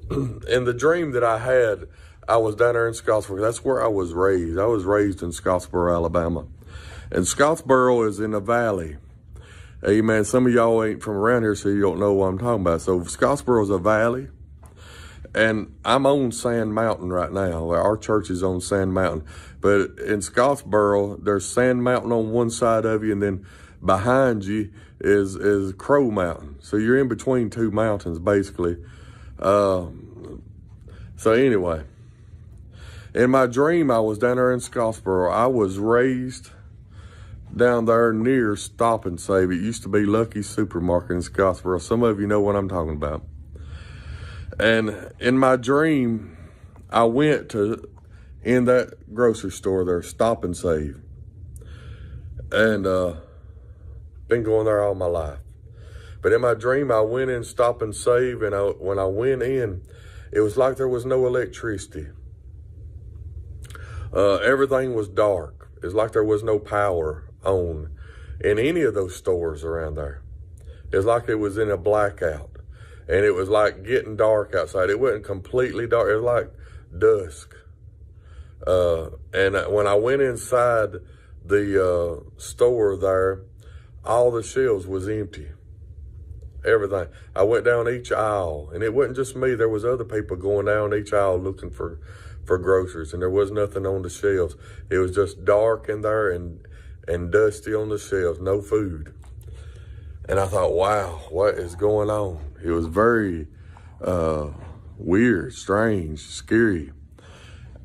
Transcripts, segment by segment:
in the dream that I had, I was down there in Scottsboro. That's where I was raised. I was raised in Scottsboro, Alabama. And Scottsboro is in a valley. Amen. Some of y'all ain't from around here, so you don't know what I'm talking about. So Scottsboro is a valley. And I'm on Sand Mountain right now. Our church is on Sand Mountain. But in Scottsboro, there's Sand Mountain on one side of you, and then behind you is Crow Mountain. So you're in between two mountains, basically. So anyway, in my dream, I was down there in Scottsboro. I was raised down there near Stop and Save. It used to be Lucky's Supermarket in Scottsboro. Some of you know what I'm talking about. And in my dream, I went to in that grocery store there, Stop and Save. And been going there all my life. But in my dream, I went in Stop and Save, and when I went in, it was like there was no electricity. Everything was dark. It's like there was no power on in any of those stores around there. It's like it was in a blackout. And it was like getting dark outside. It wasn't completely dark. It was like dusk. And when I went inside the store there, all the shelves was empty. Everything. I went down each aisle, and it wasn't just me. There was other people going down each aisle looking for groceries, and there was nothing on the shelves. It was just dark in there and dusty on the shelves, no food. And I thought, wow, what is going on? It was very weird, strange, scary.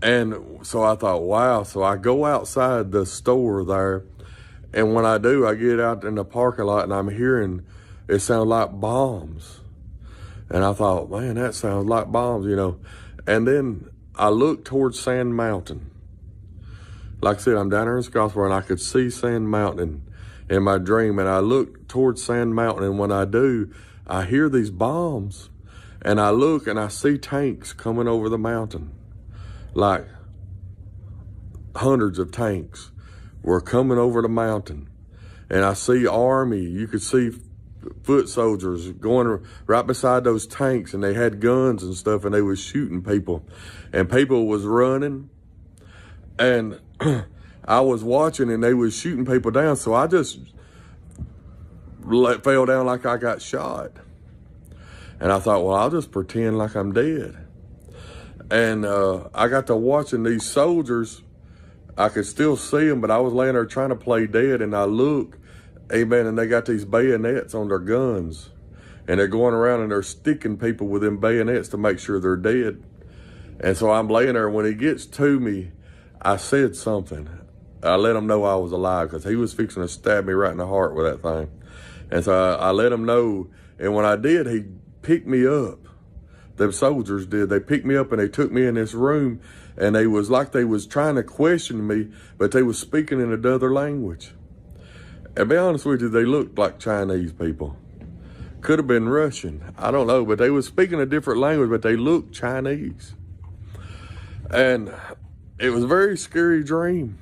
And so I thought, wow. So I go outside the store there, and when I do, I get out in the parking lot, and I'm hearing it sound like bombs. And I thought, man, that sounds like bombs, you know. And then I looked towards Sand Mountain. Like I said, I'm down there in Scottsboro, and I could see Sand Mountain in my dream. And I look towards Sand Mountain, and when I do, I hear these bombs. And I look, and I see tanks coming over the mountain. Like hundreds of tanks were coming over the mountain. And I see army. You could see foot soldiers going right beside those tanks, and they had guns and stuff, and they was shooting people, and people was running, and I was watching, and they was shooting people down. So I just fell down like I got shot, and I thought, well, I'll just pretend like I'm dead. And I got to watching these soldiers. I could still see them, but I was laying there trying to play dead, and I look, amen, and they got these bayonets on their guns, and they're going around and they're sticking people with them bayonets to make sure they're dead. And so I'm laying there. When he gets to me, I said something. I let him know I was alive, because he was fixing to stab me right in the heart with that thing. And so I let him know. And when I did, he picked me up. The soldiers did. They picked me up, and they took me in this room, and they was like they was trying to question me, but they was speaking in another language. And be honest with you, they looked like Chinese people. Could have been Russian. I don't know, but they was speaking a different language, but they looked Chinese. And it was a very scary dream.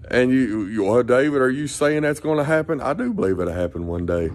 And you, David, are you saying that's going to happen? I do believe it'll happen one day.